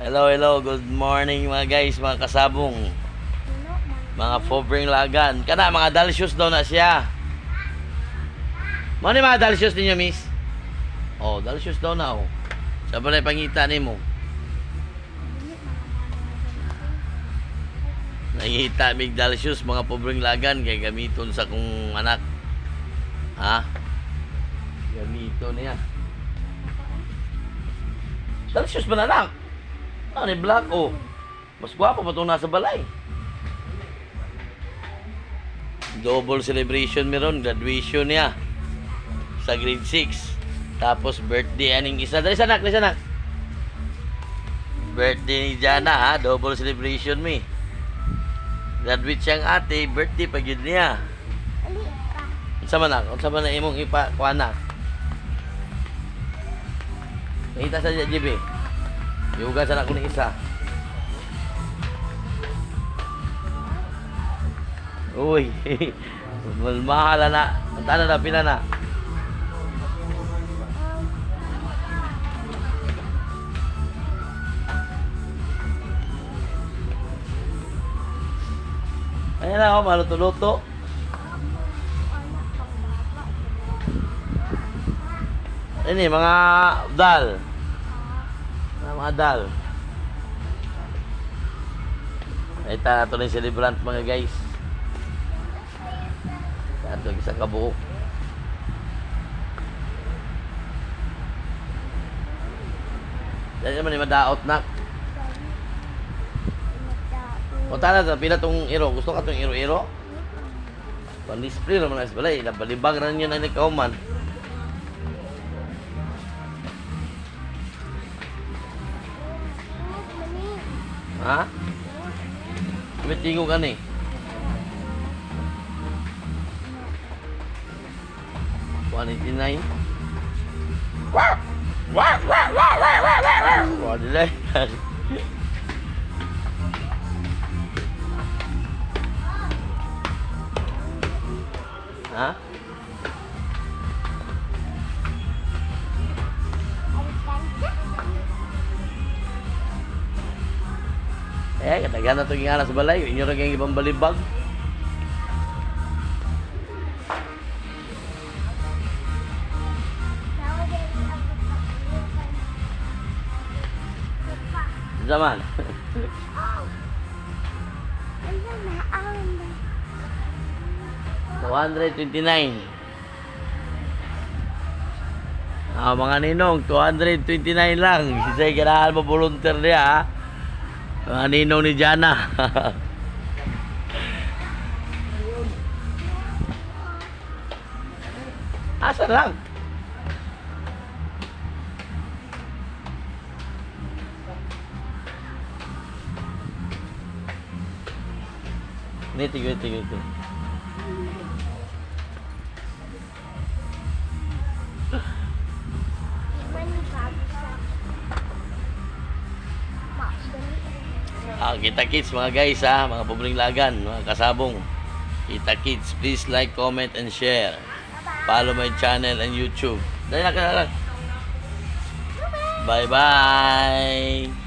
Hello, hello. Good morning mga guys, mga kasabong. Mga Fobring Lagan. Kana, mga dalsyos daw na siya. Ano yung mga dalsyos ninyo, miss? Oh, dalsyos daw na, oh. Sabay pangita ni mo. Nangita mig dalsyos, mga Fobring Lagan. Kaya gamiton sa kong anak. Ha? Gamiton niya. Dalsyos ba na lang? Ano ni Black, oh. Mas gwapo pa itong nasa balay. Double celebration meron, graduation niya. Sa grade 6. Tapos birthday aning isa. Dali sanak, dali sanak. Birthday ni Jana, ha. Double celebration mi. Graduate siyang ate, birthday pa yun niya. Unsa man na imong ipa-kuana. Nakita sa JB. Yuga sa ako ni isa. Uy. Mahal na. Antana na pila na. Ayan na, oh, maluto-luto. Ini mga dal. Mga dal. Ito na ito na yung celebrant mga guys. Ito yung isang kabuok. Dahil naman yung madaot na. O tala na, pila itong iro. Gusto ka itong iro-iro? Pan-display naman na balay. Nabalibag na ninyo na nikauman. Ha? May tingo ka ni. $189. Wadilay. Ha? Katagan na ito yung alas balay. Inyo rin yung ibang balibag. Zaman. $229. Mga ninong, $229 lang. Isa'y ganahan mo volunteer niya, ha? Mga ninong ni Jana. Asa lang? Ini tiga. Kita Kids mga guys, ha, mga Fobring Lagan, mga kasabong. Kita Kids, please like, comment and share. Follow my channel and YouTube. Dahil na ka. Bye bye.